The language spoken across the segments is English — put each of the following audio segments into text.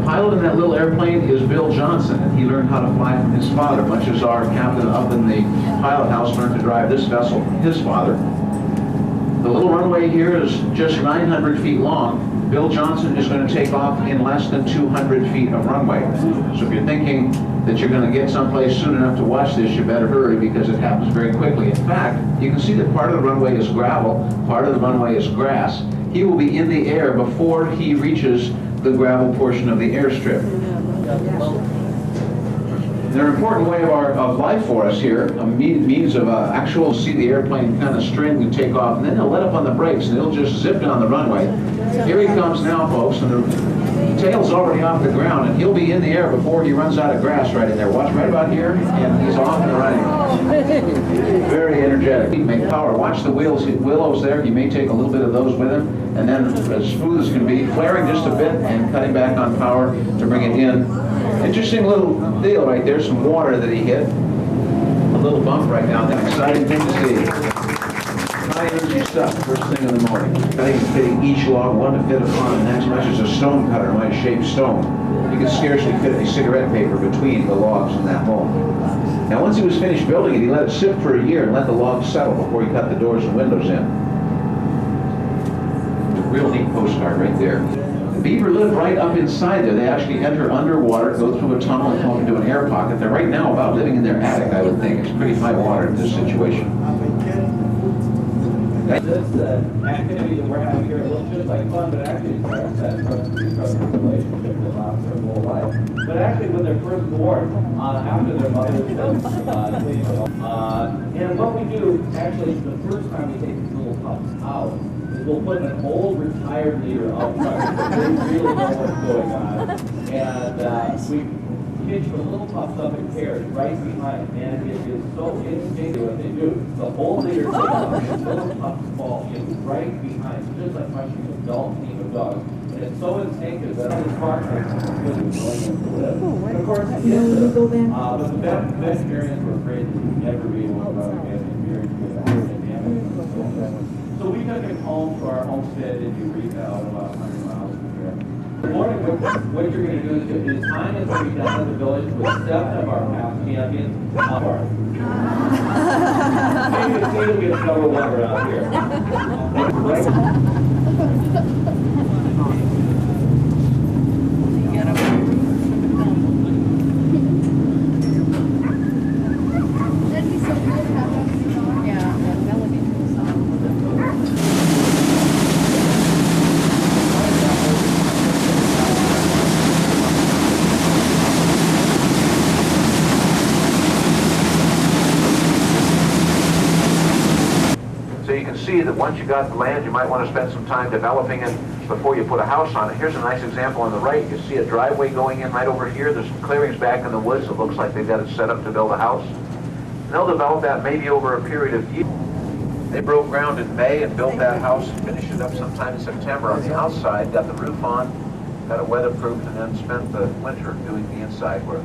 pilot in that little airplane is Bill Johnson, and he learned how to fly from his father, much as our captain up in the pilot house learned to drive this vessel from his father. The little runway here is just 900 feet long. Bill Johnson is going to take off in less than 200 feet of runway. So if you're thinking that you're going to get someplace soon enough to watch this, you better hurry because it happens very quickly. In fact, you can see that part of the runway is gravel, part of the runway is grass. He will be in the air before he reaches the gravel portion of the airstrip. They're an important way of life for us here, a means of actual see the airplane kind of straight and take off, and then he'll let up on the brakes and he'll just zip down the runway. Here he comes now, folks, and the tail's already off the ground, and he'll be in the air before he runs out of grass right in there. Watch right about here, and he's off and running. Very energetic. He can make power. Watch the willows there. He may take a little bit of those with him, and then as smooth as can be, flaring just a bit and cutting back on power to bring it in. Interesting little deal right there, some water that he hit. A little bump right now. That's an exciting thing to see. High energy stuff first thing in the morning. Cutting and fitting each log one to fit upon, and that's much as a stone cutter might shape stone. You could scarcely fit any cigarette paper between the logs in that hole. Now once he was finished building it, he let it sit for a year and let the logs settle before he cut the doors and windows in. A real neat postcard right there. The beaver live right up inside there. They actually enter underwater, go through a tunnel, and come into an air pocket. They're right now about living in their attic, I would think. It's pretty high water in this situation. This activity that we're having here looks just like fun, but actually starts that trust-trusting relationship that lasts their whole life. But actually, when they're first born, after their mother and what we do, actually, the first time we take these little pups out, is we'll put an old retired leader out front, so they really know what's going on. And we hitch the little pups up in pairs right behind, and it is so instinctive what they do. The old leader takes up, and the little pups fall in right behind, just like watching an adult team of dogs. And it's so instinctive that this partner is really going into live. And of course, but the veterinarians were afraid that we'd never be able to run again and experience with that. So we took him home to our homestead in Eureka, out about 100 miles from here. This morning, what you're going to do is time is going to be down at the village with 7 of our past champions. Maybe it's going to be a number 1 around here. That once you got the land, you might want to spend some time developing it before you put a house on it. Here's a nice example on the right. You see a driveway going in right over here. There's some clearings back in the woods. It looks like they've got it set up to build a house. And they'll develop that maybe over a period of years. They broke ground in May and built that house, finished it up sometime in September on the outside, got the roof on, got it weatherproofed, and then spent the winter doing the inside work.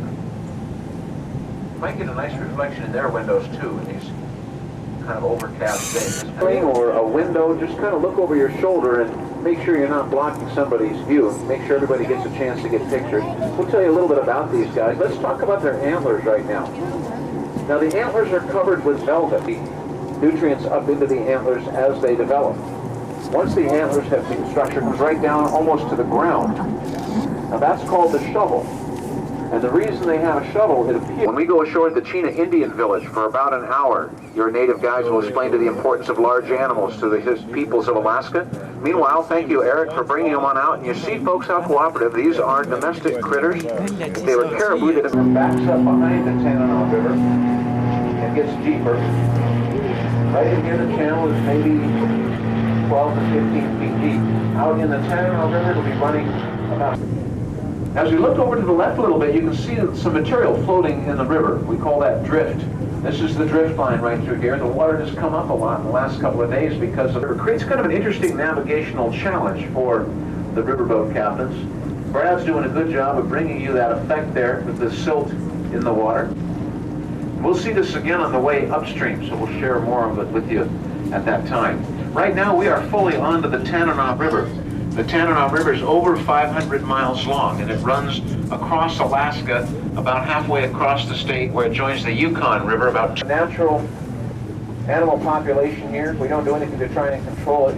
You might get a nice reflection in their windows too in these kind of overcast days. Or a window, just kind of look over your shoulder and make sure you're not blocking somebody's view. Make sure everybody gets a chance to get pictures. We'll tell you a little bit about these guys. Let's talk about their antlers right now. Now the antlers are covered with velvet. Nutrients up into the antlers as they develop. Once the antlers have been structured, it comes right down almost to the ground. Now that's called the shovel. And the reason they have a shovel, it appears... When we go ashore at the Chena Indian village for about an hour, your native guides will explain to the importance of large animals to the peoples of Alaska. Meanwhile, thank you, Eric, for bringing them on out. And you see, folks, how cooperative. These are domestic critters. If they were caribou, that backs up behind the Chena River and gets deeper. Right in here, the channel is maybe 12 to 15 feet deep. Out in the Chena River, it'll be running about... As we look over to the left a little bit, you can see some material floating in the river. We call that drift. This is the drift line right through here. The water has come up a lot in the last couple of days because it creates kind of an interesting navigational challenge for the riverboat captains. Brad's doing a good job of bringing you that effect there with the silt in the water. We'll see this again on the way upstream, so we'll share more of it with you at that time. Right now, we are fully onto the Tanana River. The Tanana River is over 500 miles long, and it runs across Alaska, about halfway across the state where it joins the Yukon River. About natural animal population here. We don't do anything to try and control it.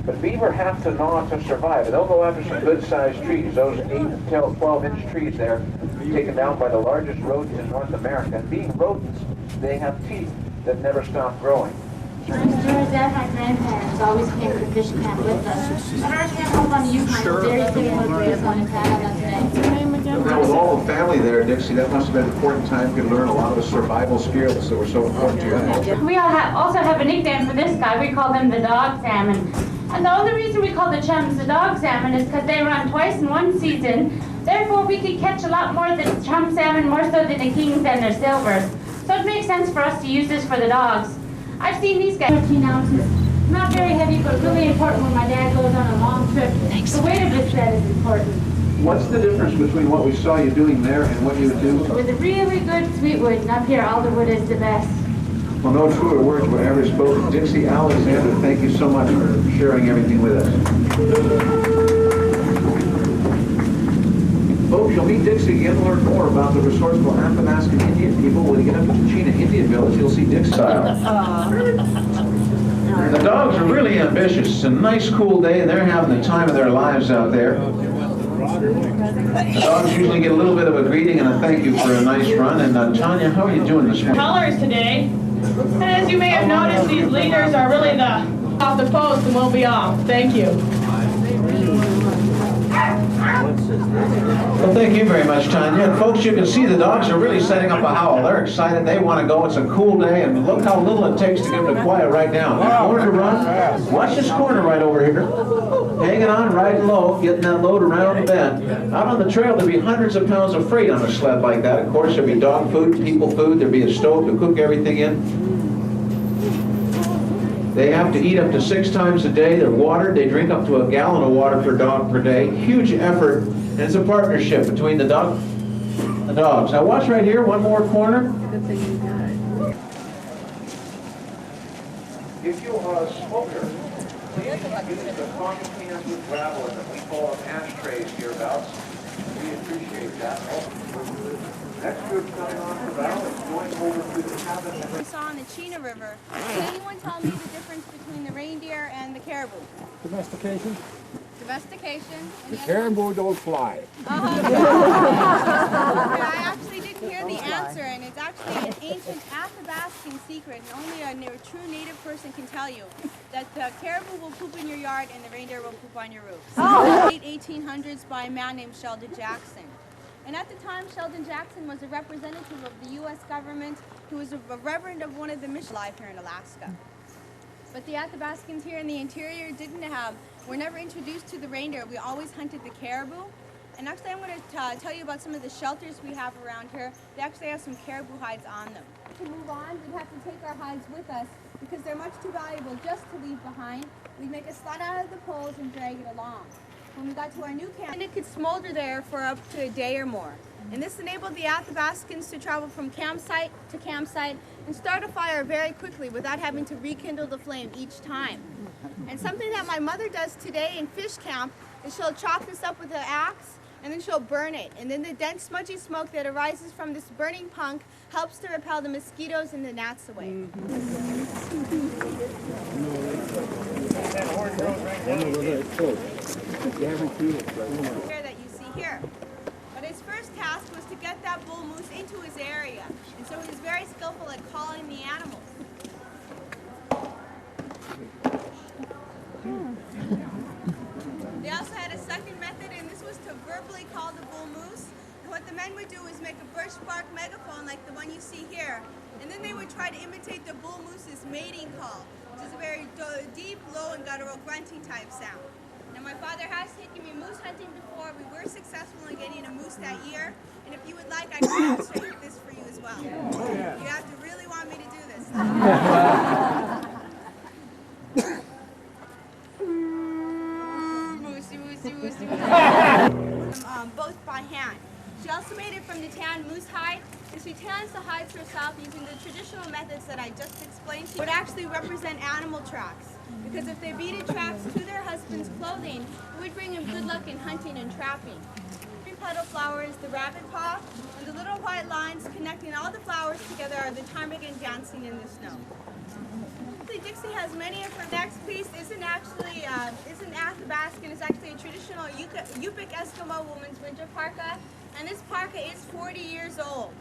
But beaver have to gnaw to survive, and they'll go after some good-sized trees. Those 8 to 12-inch trees there, taken down by the largest rodents in North America. And being rodents, they have teeth that never stop growing. During our death, my grandparents always came to fish camp with us. When our camp home on the Yukon, very similar to this one in Canada today. Now, with all the family there, Dixie, that must have been an important time to learn a lot of the survival skills that were so important to you. We also have a nickname for this guy. We call him the dogsalmon. And the only reason we call the chums the dogsalmon is because they run twice in one season. Therefore, we could catch a lot more of the chum salmon, more so than the kings and their silvers. So it makes sense for us to use this for the dogs. I've seen these guys 13 ounces. Not very heavy, but really important when my dad goes on a long trip. The weight of this sled is important. What's the difference between what we saw you doing there and what you would do? With a really good sweet wood, and up here, alder wood is the best. Well, no truer words were ever spoken. Dixie Alexander, thank you so much for sharing everything with us. Folks, you'll meet Dixie again and learn more about the resourceful Athabascan Indian people. When you get up to the Chena Indian Village, you'll see Dixie style. The dogs are really ambitious. It's a nice, cool day, and they're having the time of their lives out there. The dogs usually get a little bit of a greeting and a thank you for a nice run. And Tanya, how are you doing this morning? Colors today. And as you may have noticed, these leaders are really off the post and will be off. Thank you. Well, thank you very much, Tanya. And folks, you can see the dogs are really setting up a howl. They're excited. They want to go. It's a cool day, and look how little it takes to get them to quiet right down. Corner to run. Watch this corner right over here. Hanging on, riding low, getting that load around the bend. Out on the trail, there'll be hundreds of pounds of freight on a sled like that. Of course, there'll be dog food, people food. There'll be a stove to cook everything in. They have to eat up to 6 times a day. They're watered. They drink up to a gallon of water per dog per day. Huge effort, and it's a partnership between the dogs. Now watch right here, one more corner. Good thing you got it. If you are a smoker, please use the coffee cans with gravel in them. We call them ashtrays hereabouts. We appreciate that. Next group coming on the bow is going over to the cabin. We saw on the Chena River. Can anyone tell me the difference between the reindeer and the caribou? Domestication. Domestication. The caribou don't fly. I actually didn't hear the answer, and it's actually an ancient Athabascan secret, and only a true native person can tell you, that the caribou will poop in your yard and the reindeer will poop on your roof. In the late 1800s by a man named Sheldon Jackson. And at the time, Sheldon Jackson was a representative of the U.S. government who was a reverend of one of the missions live here in Alaska. But the Athabascans here in the interior were never introduced to the reindeer. We always hunted the caribou. And actually, I'm going to tell you about some of the shelters we have around here. They actually have some caribou hides on them. To move on, we'd have to take our hides with us because they're much too valuable just to leave behind. We'd make a sled out of the poles and drag it along. When we got to our new camp, and it could smolder there for up to a day or more. And this enabled the Athabascans to travel from campsite to campsite and start a fire very quickly without having to rekindle the flame each time. And something that my mother does today in fish camp is she'll chop this up with an axe and then she'll burn it. And then the dense smudgy smoke that arises from this burning punk helps to repel the mosquitoes and the gnats away. That you see here. But his first task was to get that bull moose into his area, and so he was very skillful at calling the animals. They also had a second method, and this was to verbally call the bull moose. And what the men would do is make a birch bark megaphone like the one you see here, and then they would try to imitate the bull moose's mating call, which is a very deep, low, and guttural grunting type sound. Now, my father has taken me moose hunting before. We were successful in getting a moose that year. And if you would like, I can demonstrate this for you as well. You have to really want me to do this. Moosey, moosey, moosey, moosey. Both by hand. She also made it from the tanned moose hide. And she tans the hides herself using the traditional methods that I just explained to you. It would actually represent animal tracks. because if they beaded traps to their husband's clothing, it would bring him good luck in hunting and trapping. Three petal flower is the rabbit paw, and the little white lines connecting all the flowers together are the ptarmigan dancing in the snow. Dixie has many of her. Next piece isn't Athabascan. It's actually a traditional Yupik Eskimo woman's winter parka, and this parka is 40 years old.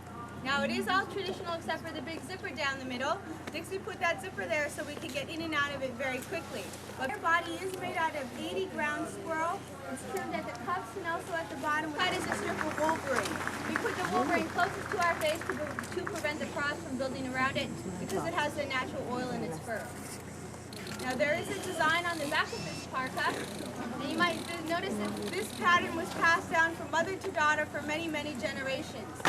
Now it is all traditional except for the big zipper down the middle. Dixie put that zipper there so we could get in and out of it very quickly. But her body is made out of 80 ground squirrel. It's trimmed at the cuffs and also at the bottom. That is a strip of wolverine. We put the wolverine closest to our face to prevent the frost from building around it because it has the natural oil in its fur. Now there is a design on the back of this parka, and you might notice that this pattern was passed down from mother to daughter for many, many generations.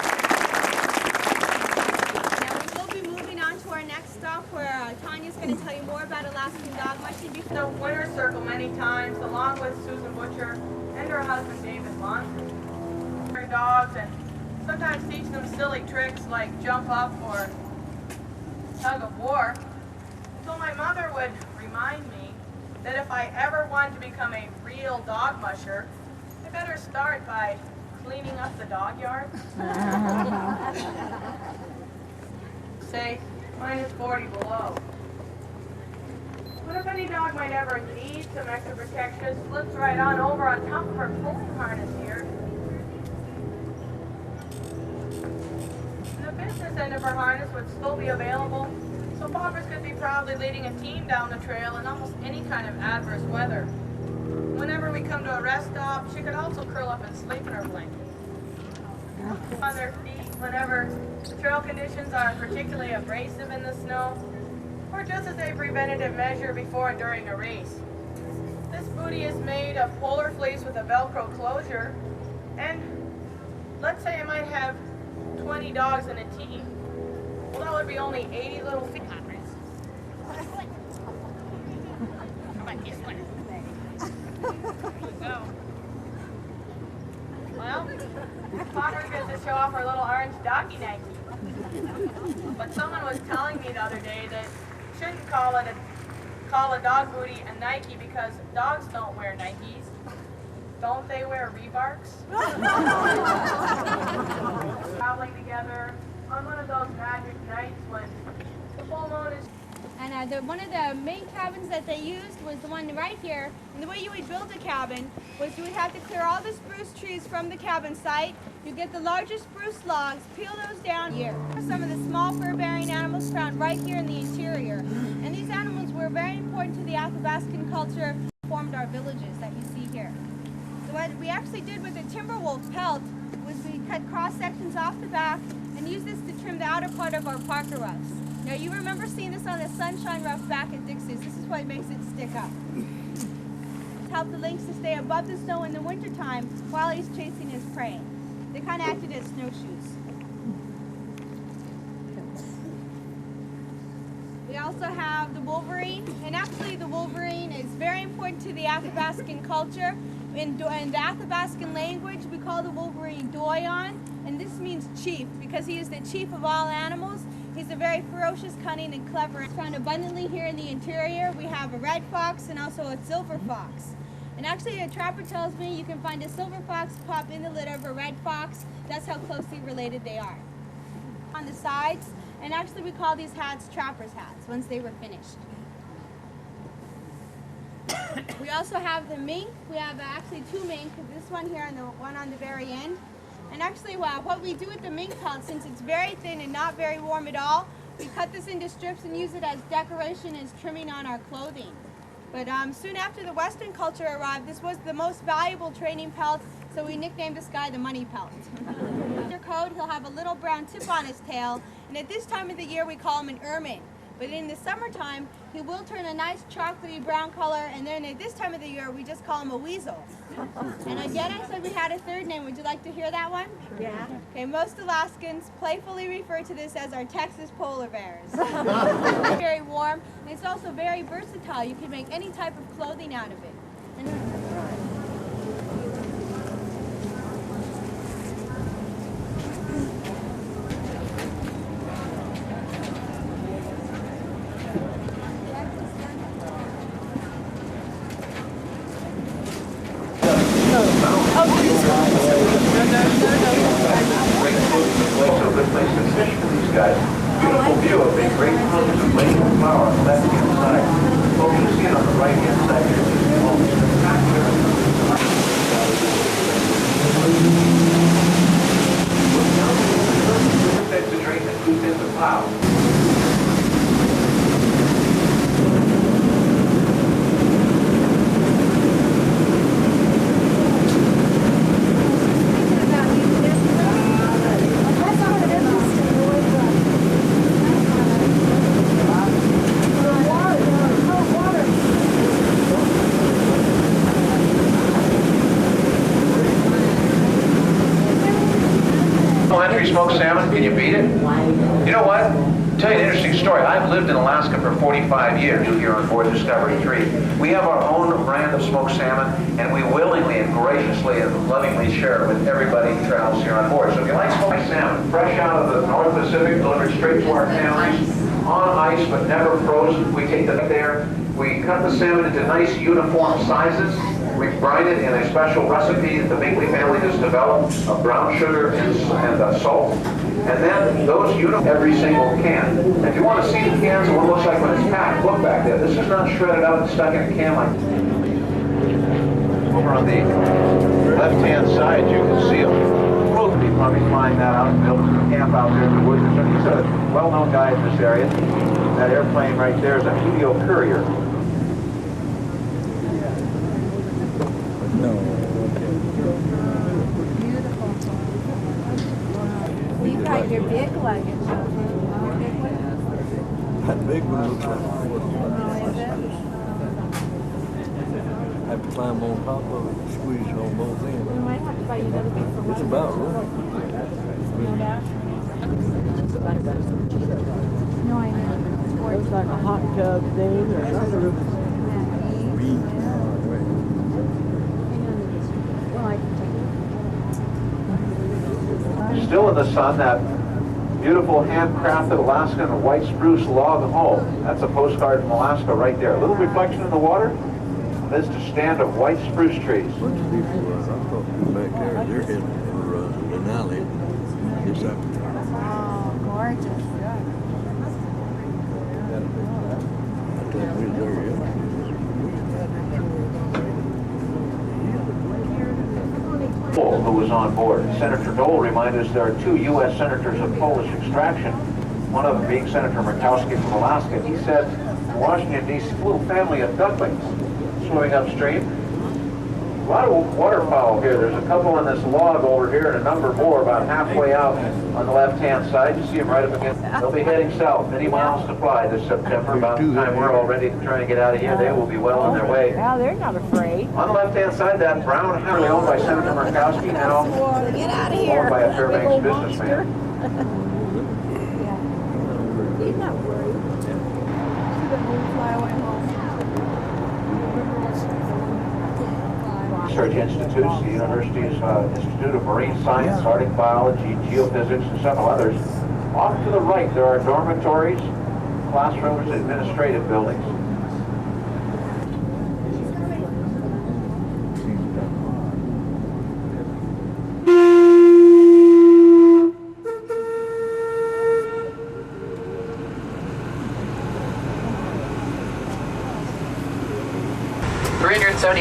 Now we will be moving on to our next stop where Tanya's going to tell you more about Alaskan dog mushing. The winter circle many times, along with Susan Butcher and her husband David Lonson. Her dogs and sometimes teach them silly tricks like jump up or tug of war. So my mother would remind me that if I ever want to become a real dog musher, I better start by cleaning up the dog yard. Say, -40 below. What if any dog might ever need some extra protection? Slips right on over on top of her pulling harness here. And the business end of her harness would still be available, so Poppers could be proudly leading a team down the trail in almost any kind of adverse weather. Whenever we come to a rest stop, she could also curl up and sleep in her blanket. On their feet whenever the trail conditions are particularly abrasive in the snow, or just as a preventative measure before and during a race. This booty is made of polar fleece with a Velcro closure, and let's say I might have 20 dogs in a team. Well, that would be only 80 little feet. How about this one? Go. Well, Poppers gets to show off her little orange doggy Nike. But someone was telling me the other day that you shouldn't call a dog booty a Nike because dogs don't wear Nikes. Don't they wear Reeboks? Traveling together on one of those magic nights when the full moon is. And one of the main cabins that they used was the one right here. And the way you would build a cabin was you would have to clear all the spruce trees from the cabin site. You get the largest spruce logs, peel those down here. Some of the small fur-bearing animals found right here in the interior. And these animals were very important to the Athabascan culture, formed our villages that you see here. So what we actually did with the timber wolf pelt was we cut cross sections off the back and used this to trim the outer part of our parka ruffs. Now you remember seeing this on the sunshine ruff back at Dixie's. This is what makes it stick up. Help the lynx to stay above the snow in the wintertime while he's chasing his prey. They kind of acted as snowshoes. We also have the wolverine, and actually the wolverine is very important to the Athabascan culture. In the Athabascan language, we call the wolverine Doyon, and this means chief because he is the chief of all animals. He's a very ferocious, cunning, and clever. It's found abundantly here in the interior. We have a red fox and also a silver fox. And actually, a trapper tells me you can find a silver fox pop in the litter of a red fox. That's how closely related they are. On the sides, and actually we call these hats trapper's hats once they were finished. We also have the mink. We have actually two mink, this one here and the one on the very end. And actually, what we do with the mink pelt, since it's very thin and not very warm at all, we cut this into strips and use it as decoration as trimming on our clothing. But soon after the Western culture arrived, this was the most valuable training pelt, so we nicknamed this guy the money pelt. Under coat, he'll have a little brown tip on his tail, and at this time of the year we call him an ermine. But in the summertime, he will turn a nice chocolatey brown color, and then at this time of the year, we just call him a weasel. And again, I said we had a third name. Would you like to hear that one? Yeah. Okay, most Alaskans playfully refer to this as our Texas polar bears. Very warm, and it's also very versatile. You can make any type of clothing out of it. place to fish for these guys. Beautiful view of the great mountains of Lake Flower on the left-hand side. Well, you can see it on the right-hand side here. Oh, spectacular. That's the drain that goes in the plow. Smoked salmon, can you beat it? You know what? Tell you an interesting story. I've lived in Alaska for 45 years here on board Discovery 3. We have our own brand of smoked salmon, and we willingly and graciously and lovingly share it with everybody who travels here on board. So if you like smoked salmon, fresh out of the North Pacific, delivered straight to our families, on ice but never frozen, we take them there. We cut the salmon into nice uniform sizes. We brine it in a special recipe that the Binkley family has developed of brown sugar and salt. And then those every single can. And if you want to see the cans and what it looks like when it's packed, look back there. This is not shredded out and stuck in a can like over on the left-hand side, you can see them. Both be probably flying that out and building a camp out there in the woods. So he's a well-known guy in this area. That airplane right there is a Helio Courier. You've got your big luggage. That big one looks like I have to climb on top of it and squeeze it on both ends. We might have to buy you another big one. It's about right. No, I know. Looks like a hot tub thing or something. Still in the sun, that beautiful handcrafted Alaskan white spruce log home. That's a postcard from Alaska right there. A little reflection in the water. This is a stand of white spruce trees. Bunch of people, I thought back there, they're heading for an alley. It's up. Oh, gorgeous. I thought we were there yet. Who was on board. Senator Dole reminded us there are 2 U.S. senators of Polish extraction, one of them being Senator Murkowski from Alaska. He said in Washington, D.C., a little family of ducklings swimming upstream. A lot of waterfowl here. There's a couple on this log over here and a number more about halfway out on the left-hand side. You see them right up against. They'll be heading south, many miles to fly this September. About the time we're all ready to try to get out of here, they will be well on their way. Well, they're not afraid. On the left-hand side, that brown heavily owned by Senator Murkowski, now Get out of here. owned by a Fairbanks businessman. He's not worried. Fly away home. Research institutes, the University's Institute of Marine Science, Arctic Biology, Geophysics, and several others. Off to the right, there are dormitories, classrooms, and administrative buildings.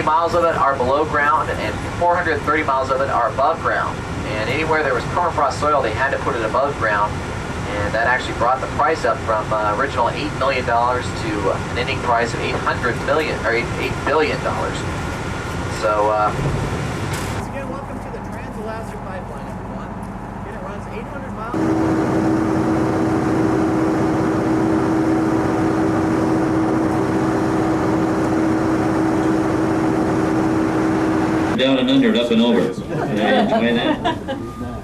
Miles of it are below ground and 430 miles of it are above ground. And anywhere there was permafrost soil, they had to put it above ground. And that actually brought the price up from original $8 million to an ending price of $800 million or $8 billion. So, Once again, welcome to the Trans-Alaska Pipeline, everyone. Again, it runs 800 miles. Down and under, up and over. Enjoy that?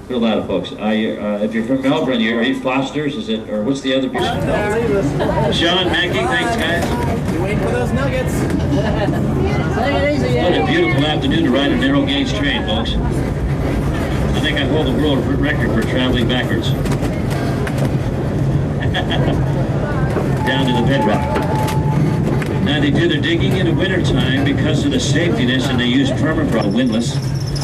For a lot of folks. If you're from Melbourne, are you Foster's? Is it, or what's the other piece? Sean, Mackie, thanks guys. You waiting for those nuggets? What a beautiful afternoon to ride a narrow gauge train, folks. I think I hold the world record for traveling backwards. Down to the bedrock. Now they do their digging in the wintertime because of the safetiness, and they use permafrost windlass.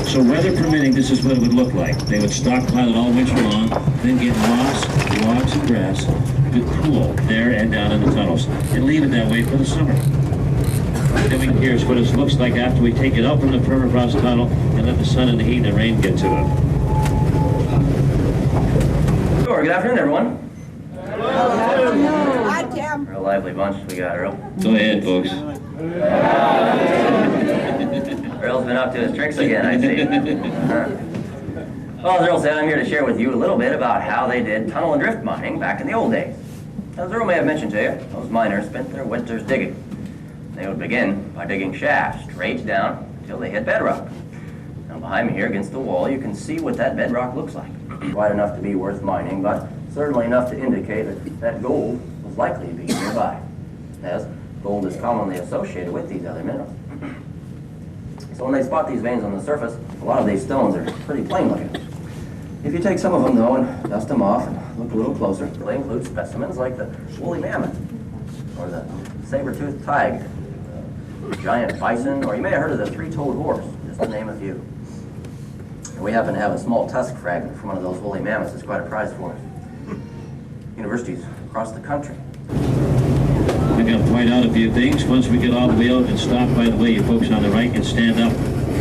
So weather permitting, this is what it would look like. They would stockpile it all winter long, then get moss, logs, and grass to cool there and down in the tunnels, and leave it that way for the summer. Then here's what it looks like after we take it out from the permafrost tunnel and let the sun and the heat and the rain get to it. Sure, good afternoon, everyone. Hi, Tim. Real lively bunch we got, Earl. Go ahead, folks. Earl's been up to his tricks again, I see. Well, as Earl said, I'm here to share with you a little bit about how they did tunnel and drift mining back in the old days. As Earl may have mentioned to you, those miners spent their winters digging. They would begin by digging shafts straight down until they hit bedrock. Now behind me here against the wall, you can see what that bedrock looks like. Quite enough to be worth mining, but certainly enough to indicate that gold was likely to be nearby, as gold is commonly associated with these other minerals. So when they spot these veins on the surface, a lot of these stones are pretty plain looking. If you take some of them though and dust them off and look a little closer, they include specimens like the woolly mammoth, or the saber-toothed tiger, the giant bison, or you may have heard of the three-toed horse, just to name a few. And we happen to have a small tusk fragment from one of those woolly mammoths. It's quite a prize for us. Universities across the country. I'm going to point out a few things. Once we get all the way out and stop, by the way, you folks on the right can stand up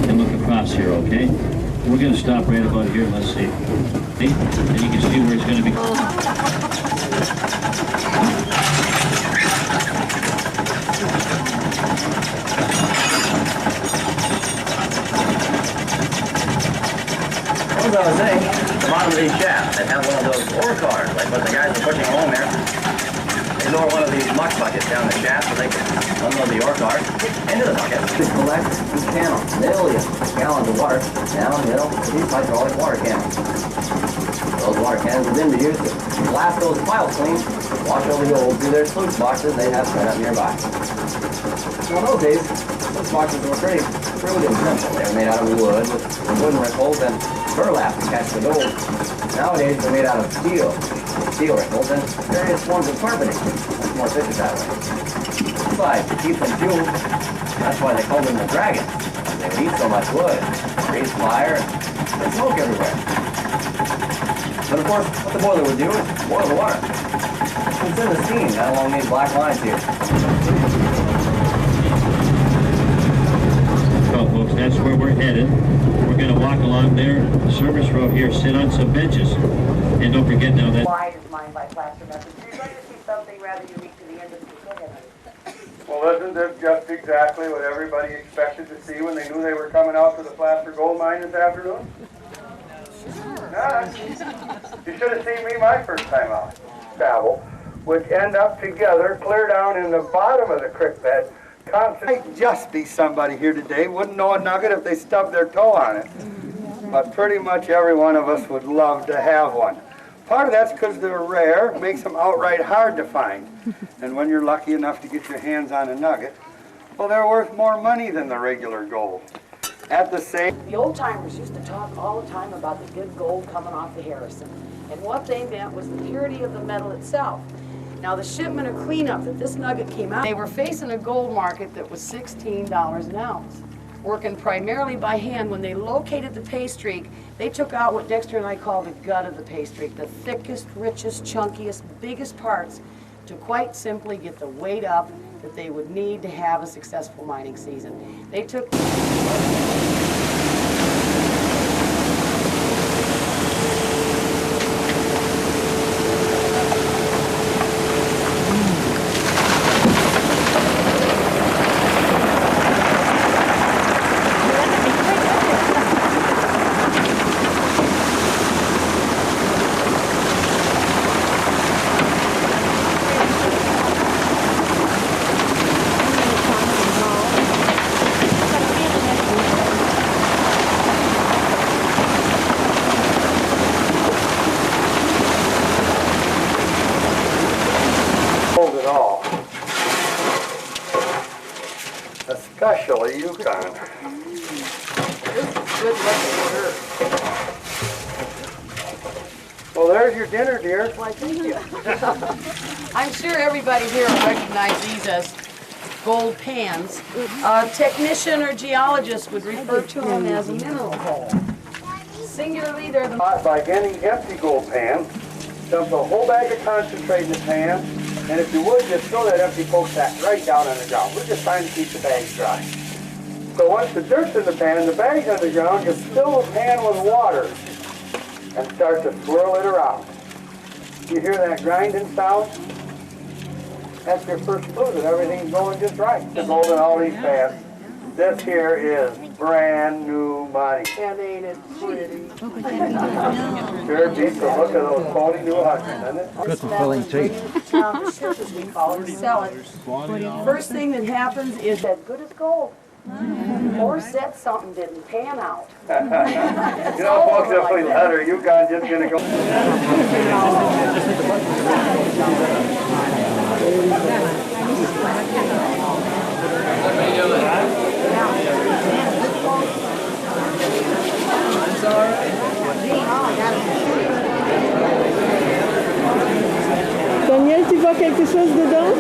and look across here, okay? We're going to stop right about here. Let's see. See? And you can see where it's going to be. As I was saying, the bottom of these shafts that have one of those ore cars, like what the guys are pushing along there. They lower one of these muck buckets down the shaft so they can unload the ore cars into the bucket to collect and channel millions of gallons of water downhill to these hydraulic water cannons. Those water cannons will then be used to blast those piles clean, wash over gold through their sluice boxes they have set up nearby. So in those days, those boxes were pretty crude and simple. They were made out of wood with wooden ripples and burlap to catch the gold. Nowadays, they're made out of steel ripples and various forms of carbonating. It's more efficient that way. Besides, to keep them fueled, that's why they called them the dragons. They would eat so much wood, raise fire, and smoke everywhere. But of course, what the boiler would do is boil the water. And send the steam down along these black lines here. Well, folks, that's where we're headed. We're going to walk along there, service road here, sit on some benches. And don't forget now that... Wide is mined by plaster methods. You're going to see something rather unique to the industry. Go ahead. Well, isn't this just exactly what everybody expected to see when they knew they were coming out to the plaster gold mine this afternoon? Nah. You should have seen me my first time out. Travel, which end up together clear down in the bottom of the creek bed. Might just be somebody here today wouldn't know a nugget if they stubbed their toe on it. But pretty much every one of us would love to have one. Part of that's because they're rare, makes them outright hard to find. And when you're lucky enough to get your hands on a nugget, well, they're worth more money than the regular gold. At the same... The old-timers used to talk all the time about the good gold coming off the Harrison. And what they meant was the purity of the metal itself. Now, the shipment of cleanup that this nugget came out, they were facing a gold market that was $16 an ounce. Working primarily by hand, when they located the pay streak, they took out what Dexter and I call the gut of the pay streak, the thickest, richest, chunkiest, biggest parts, to quite simply get the weight up that they would need to have a successful mining season. They took... Especially Yukon. Well, there's your dinner, dear. Why, thank you. I'm sure everybody here will recognize these as gold pans. A technician or geologist would refer to them as a mineral hole. Singularly, they're the... By any empty gold pan, dump a whole bag of concentrate in the pan, and if you would, just throw that empty poke sack right down on the ground. We're just trying to keep the bags dry. So once the dirt's in the pan, the bag's on the ground, you fill the pan with water and start to swirl it around. You hear that grinding sound? That's your first clue that everything's going just right. The gold in all these pans. This here is brand new money. And ain't it pretty? Sure beats the look of those 40 new hundreds, doesn't it? Good for filling teeth. The ship, as we call it, sell it. First thing that happens is that good as gold. Or said something didn't pan out. You know, folks, if we let her, you guys just gonna go. Daniel, tu vois quelque chose dedans?